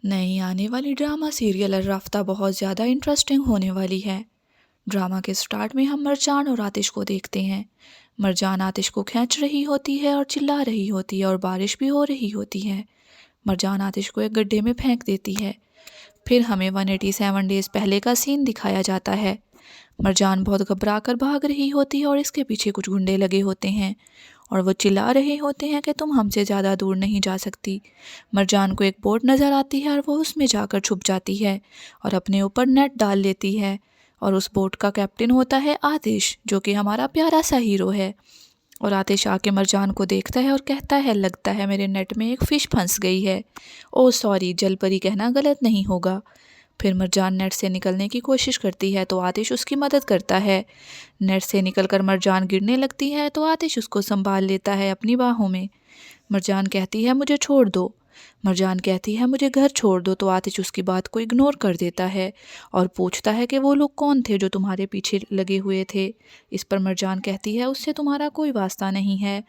नई आने वाली ड्रामा सीरियल अर्राफ्ता बहुत ज़्यादा इंटरेस्टिंग होने वाली है। ड्रामा के स्टार्ट में हम मरजान और आतिश को देखते हैं। मरजान आतिश को खींच रही होती है और चिल्ला रही होती है और बारिश भी हो रही होती है। मरजान आतिश को एक गड्ढे में फेंक देती है। फिर हमें 187 डेज़ पहले का सीन दिखाया जाता है। मरजान बहुत घबरा कर भाग रही होती है और इसके पीछे कुछ गुंडे लगे होते हैं और वो चिल्ला रहे होते हैं कि तुम हमसे ज़्यादा दूर नहीं जा सकती। मरजान को एक बोट नज़र आती है और वो उसमें जाकर छुप जाती है और अपने ऊपर नेट डाल लेती है और उस बोट का कैप्टन होता है आतिश, जो कि हमारा प्यारा सा हीरो है। और आतिश आके मरजान को देखता है और कहता है, लगता है मेरे नेट में एक फ़िश फंस गई है। ओह सॉरी, जलपरी कहना गलत नहीं होगा। फिर मरजान नेट से निकलने की कोशिश करती है तो आतिश उसकी मदद करता है। नेट से निकलकर मरजान गिरने लगती है तो आतिश उसको संभाल लेता है अपनी बाहों में। मरजान कहती है मुझे छोड़ दो। मरजान कहती है मुझे घर छोड़ दो तो आतिश उसकी बात को इग्नोर कर देता है और पूछता है कि वो लोग कौन थे जो तुम्हारे पीछे लगे हुए थे। इस पर मरजान कहती है उससे तुम्हारा कोई वास्ता नहीं है।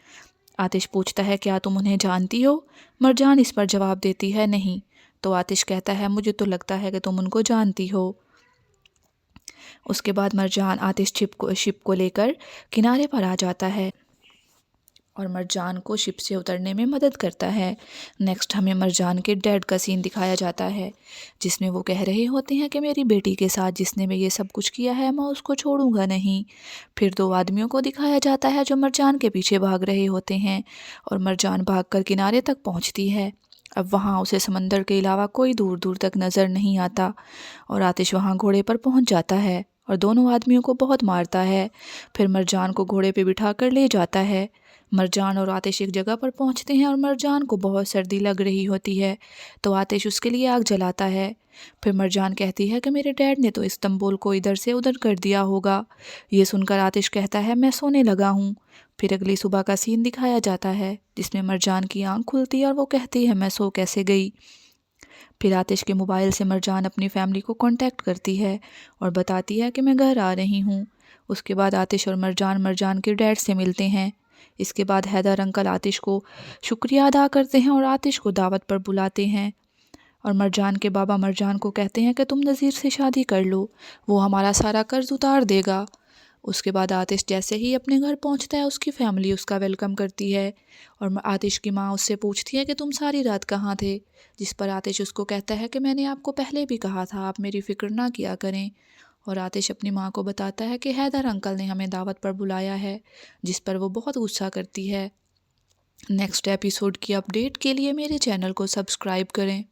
आतिश पूछता है क्या तुम उन्हें जानती हो। मरजान इस पर जवाब देती है नहीं। तो आतिश कहता है मुझे तो लगता है कि तुम उनको जानती हो। उसके बाद मरजान आतिश शिप को लेकर किनारे पर आ जाता है और मरजान को शिप से उतरने में मदद करता है। नेक्स्ट हमें मरजान के डैड का सीन दिखाया जाता है, जिसमें वो कह रहे होते हैं कि मेरी बेटी के साथ जिसने मैं ये सब कुछ किया है मैं उसको छोड़ूंगा नहीं। फिर दो आदमियों को दिखाया जाता है जो मरजान के पीछे भाग रहे होते हैं और मरजान भागकर किनारे तक पहुंचती है। अब वहाँ उसे समंदर के अलावा कोई दूर दूर तक नज़र नहीं आता और आतिश वहाँ घोड़े पर पहुँच जाता है और दोनों आदमियों को बहुत मारता है। फिर मरजान को घोड़े पे बिठा कर ले जाता है। मरजान और आतिश एक जगह पर पहुंचते हैं और मरजान को बहुत सर्दी लग रही होती है तो आतिश उसके लिए आग जलाता है। फिर मरजान कहती है कि मेरे डैड ने तो इस्तांबुल को इधर से उधर कर दिया होगा। ये सुनकर आतिश कहता है मैं सोने लगा हूँ। फिर अगली सुबह का सीन दिखाया जाता है जिसमें मरजान की आंख खुलती है और वो कहती है मैं सो कैसे गई। फिर आतिश के मोबाइल से मरजान अपनी फैमिली को कांटेक्ट करती है और बताती है कि मैं घर आ रही हूँ। उसके बाद आतिश और मरजान मरजान के डैड से मिलते हैं। इसके बाद हैदर अंकल आतिश को शुक्रिया अदा करते हैं और आतिश को दावत पर बुलाते हैं और मरजान के बाबा मरजान को कहते हैं कि तुम नज़ीर से शादी कर लो, वो हमारा सारा कर्ज उतार देगा। उसके बाद आतिश जैसे ही अपने घर पहुंचता है उसकी फैमिली उसका वेलकम करती है और आतिश की माँ उससे पूछती है कि तुम सारी रात कहाँ थे। जिस पर आतिश उसको कहता है कि मैंने आपको पहले भी कहा था आप मेरी फ़िक्र ना किया करें। और आतिश अपनी माँ को बताता है कि हैदर अंकल ने हमें दावत पर बुलाया है, जिस पर वो बहुत गुस्सा करती है। नेक्स्ट एपिसोड की अपडेट के लिए मेरे चैनल को सब्सक्राइब करें।